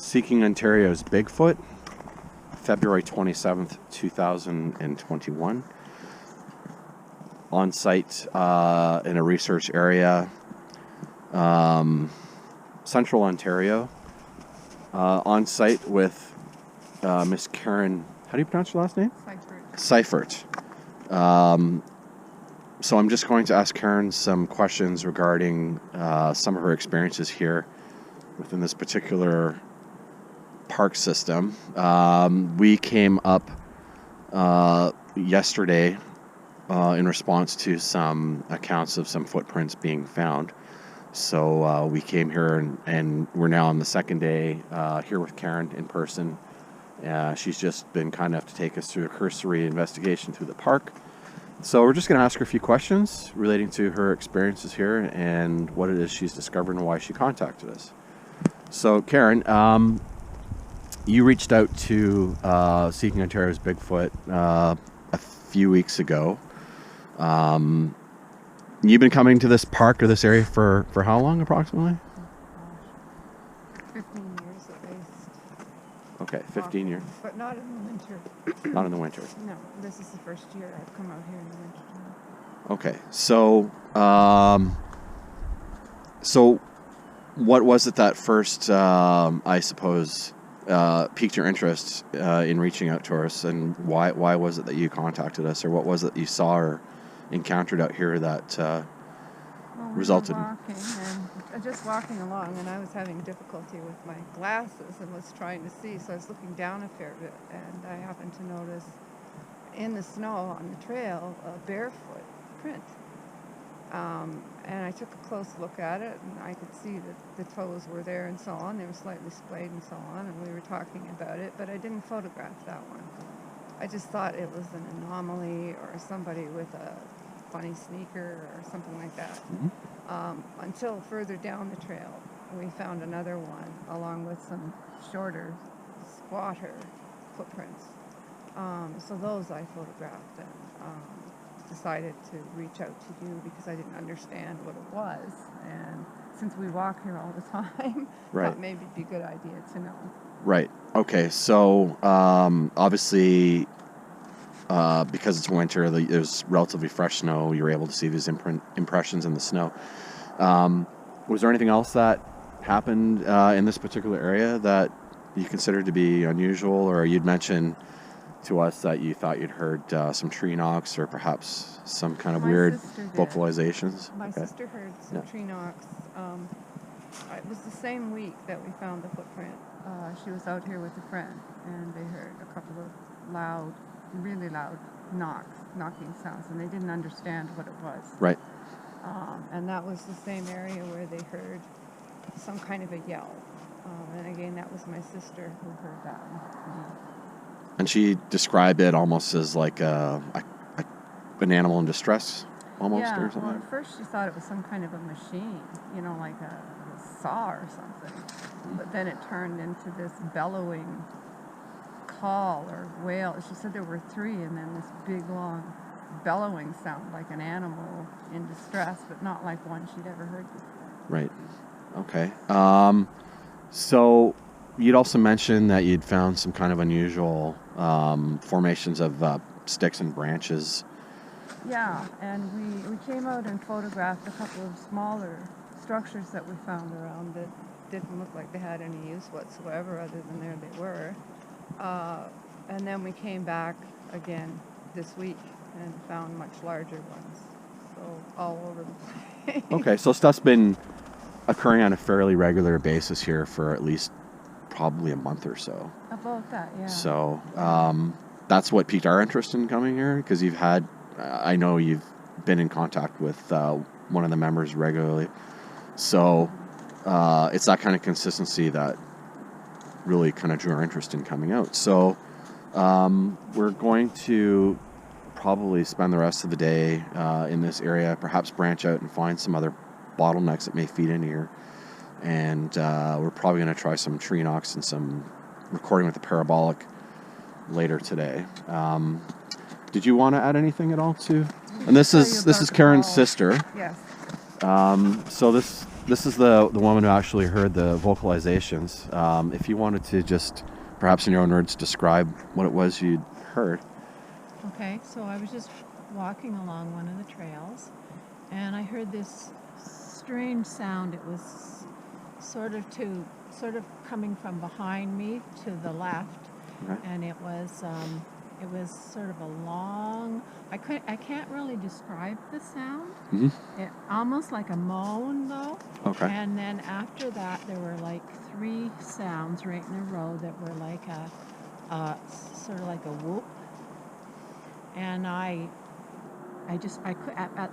Seeking Ontario's Bigfoot, February 27th, 2021. On site in a research area, Central Ontario. On site with Miss Karen, how do you pronounce your last name? Seifert. So I'm just going to ask Karen some questions regarding some of her experiences here within this particular park system. We came up yesterday in response to some accounts of some footprints being found. So we came here and we're now on the second day here with Karen in person. She's just been kind enough to take us through a cursory investigation through the park. So we're just going to ask her a few questions relating to her experiences here and what it is she's discovered and why she contacted us. So Karen, you reached out to Seeking Ontario's Bigfoot a few weeks ago. You've been coming to this park or this area for how long approximately? 15 years at least. Okay, 15 years. But not in the winter. Not in the winter. No, this is the first year I've come out here in the winter time. Okay, so what was it that first, I suppose, piqued your interest in reaching out to us, and why was it that you contacted us, or what was it that you saw or encountered out here that resulted? We were walking and just walking along, and I was having difficulty with my glasses and was trying to see, so I was looking down a fair bit, and I happened to notice in the snow on the trail a barefoot print. And I took a close look at it, and I could see that the toes were there and so on. They were slightly splayed and so on, and we were talking about it, but I didn't photograph that one. I just thought it was an anomaly or somebody with a funny sneaker or something like that. Mm-hmm. Until further down the trail, we found another one along with some shorter, squatter footprints. So those I photographed and decided to reach out to you because I didn't understand what it was, and since we walk here all the time, Right. thought maybe it'd be a good idea to know. Right. Okay. So obviously, because it's winter, there's relatively fresh snow. You're able to see these impressions in the snow. Was there anything else that happened in this particular area that you considered to be unusual, or you'd mentioned to us that you thought you'd heard some tree knocks or perhaps some kind of weird vocalizations? My sister heard some tree knocks. It was the same week that we found the footprint. She was out here with a friend, and they heard a couple of loud, really loud knocking sounds, and they didn't understand what it was. Right. And that was the same area where they heard some kind of a yell. And again, that was my sister who heard that one. And she described it almost as like an animal in distress, almost, or something. Well, at first she thought it was some kind of a machine, like a saw or something. But then it turned into this bellowing call or wail. She said there were three, and then this big, long bellowing sound like an animal in distress, but not like one she'd ever heard before. Right. Okay. So you'd also mentioned that you'd found some kind of unusual formations of sticks and branches. Yeah, and we came out and photographed a couple of smaller structures that we found around that didn't look like they had any use whatsoever other than there they were. And then we came back again this week and found much larger ones, so all over the place. Okay, so stuff's been occurring on a fairly regular basis here for at least probably a month or so. About that, yeah. So that's what piqued our interest in coming here, because I know you've been in contact with one of the members regularly. So it's that kind of consistency that really kind of drew our interest in coming out. So we're going to probably spend the rest of the day in this area, perhaps branch out and find some other bottlenecks that may feed in here. And we're probably going to try some tree knocks and some recording with the parabolic later today. Did you want to add anything at all to? And this is Karen's sister. Yes. So this this is the woman who actually heard the vocalizations. If you wanted to just, perhaps in your own words, describe what it was you'd heard. Okay, so I was just walking along one of the trails, and I heard this strange sound. It was sort of coming from behind me to the left, Okay. and it was sort of a long. I can't really describe the sound. Mm-hmm. It almost like a moan though. Okay. And then after that, there were like 3 sounds right in a row that were like a sort of like a whoop. And at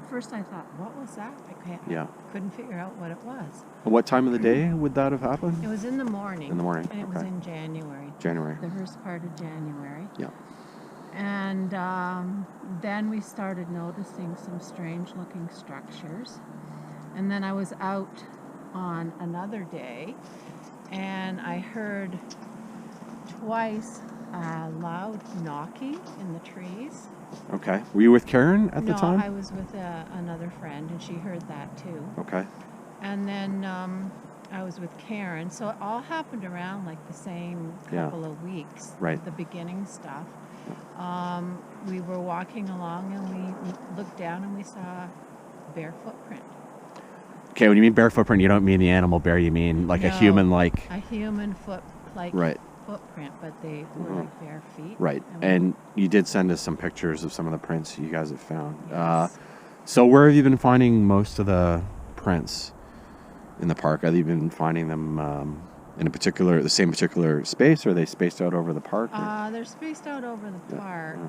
first I thought, what was that? I couldn't figure out what it was. What time of the day would that have happened? It was in the morning. In the morning. And it was in January. January. The first part of January. Yeah. And then we started noticing some strange looking structures. And then I was out on another day, and I heard twice loud knocking in the trees. Okay. Were you with Karen at the time? No, I was with another friend, and she heard that too. Okay. And then I was with Karen, so it all happened around like the same couple of weeks. Right. The beginning stuff. We were walking along, and we looked down, and we saw a bare footprint. Okay, when you mean bare footprint, you don't mean the animal bear. You mean like a human, like a human foot, like footprint, but they were like bare feet. Right. And you did send us some pictures of some of the prints you guys have found. Yes. So where have you been finding most of the prints in the park? Have you been finding them in the same particular space, or are they spaced out over the park? They're spaced out over the park.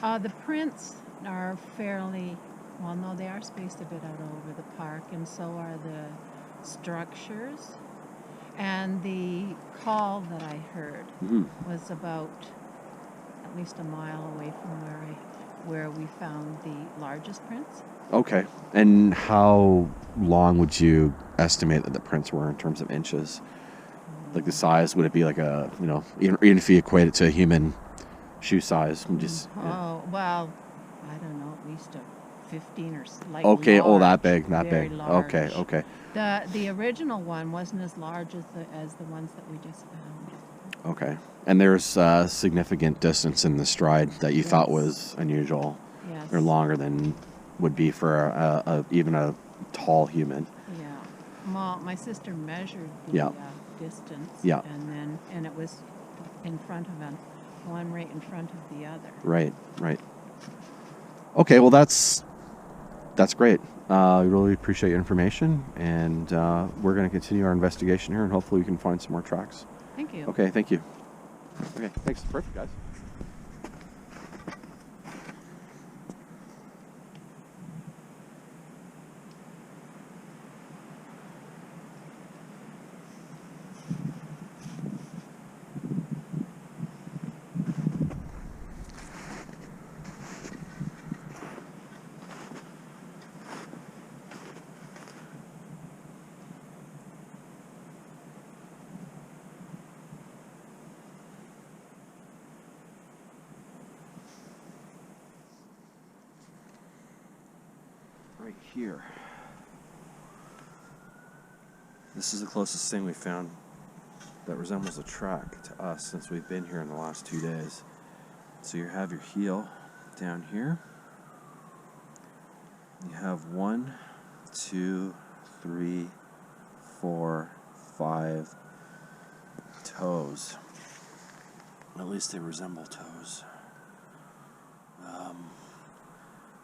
The prints are fairly, well, no, they are spaced a bit out over the park, and so are the structures. And the call that I heard was about at least a mile away from where we found the largest prints. Okay. And how long would you estimate that the prints were in terms of inches? Like the size, would it be like even if you equate it to a human shoe size? Well, I don't know, at least a 15 or like okay, large, that big. Large. Okay. The original one wasn't as large as the ones that we just found. Okay. And there's significant distance in the stride that you thought was unusual. Yes. Or longer than would be for even a tall human. Yeah. Well, my sister measured the distance. Yeah. And it was in front of one right in front of the other. Right. Okay, well that's great. I really appreciate your information, and we're going to continue our investigation here, and hopefully we can find some more tracks. Thank you. Okay, thank you. Okay, thanks. Perfect, guys. Right here. This is the closest thing we found that resembles a track to us since we've been here in the last 2 days. So you have your heel down here. You have 1, 2, 3, 4, 5 toes. At least they resemble toes.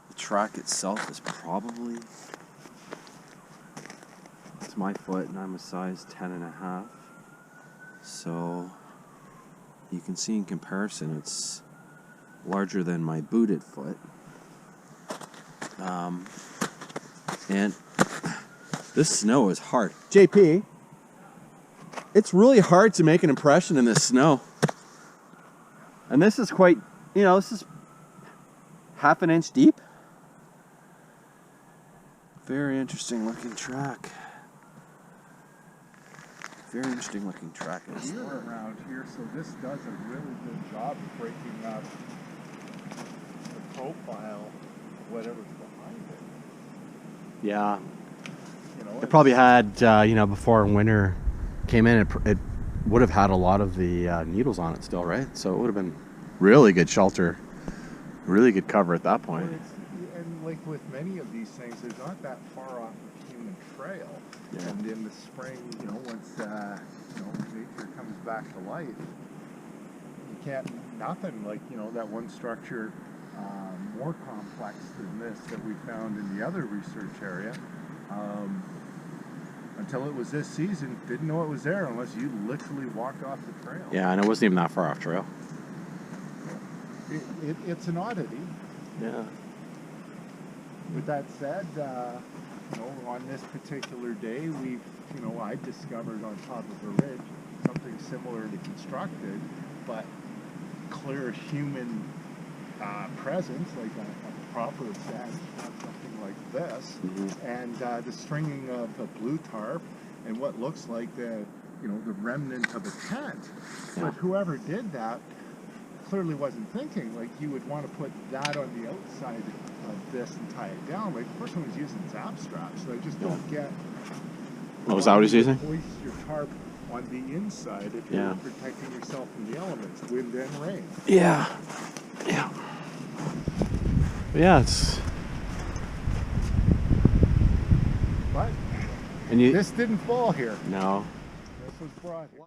The track itself is probably, it's my foot and I'm a size 10.5. So you can see in comparison it's larger than my booted foot. And this snow is hard. JP, it's really hard to make an impression in this snow. And this is quite, this is half an inch deep. Very interesting looking track. Very interesting looking track. We're around here, so this does a really good job of breaking up the profile of whatever's behind it. Yeah. It probably had, you know, before winter came in, it would have had a lot of the needles on it still, right? So it would have been really good shelter, really good cover at that point. And like with many of these things, they're not that far off the human trail. Yeah. And in the spring, you know, once you know, nature comes back to life, you can't, nothing like, you know, that one structure more complex than this that we found in the other research area. Until it was this season, didn't know it was there unless you literally walked off the trail. Yeah, and it wasn't even that far off trail. It's an oddity. Yeah. With that said, you know, on this particular day, you know, I discovered on top of a ridge something similar to constructed, but clear human presence, like a proper set, not something like this, and the stringing of a blue tarp and what looks like the, you know, the remnant of a tent. Yeah. But whoever did that clearly wasn't thinking like you would want to put that on the outside of this and tie it down. Like the person was using zap straps, so I just don't get. What was that what he's using? Hoist your tarp on the inside if you're protecting yourself from the elements, wind and rain. Yeah. Yeah. Yeah, it's. But And you. this didn't fall here. No. This was brought here.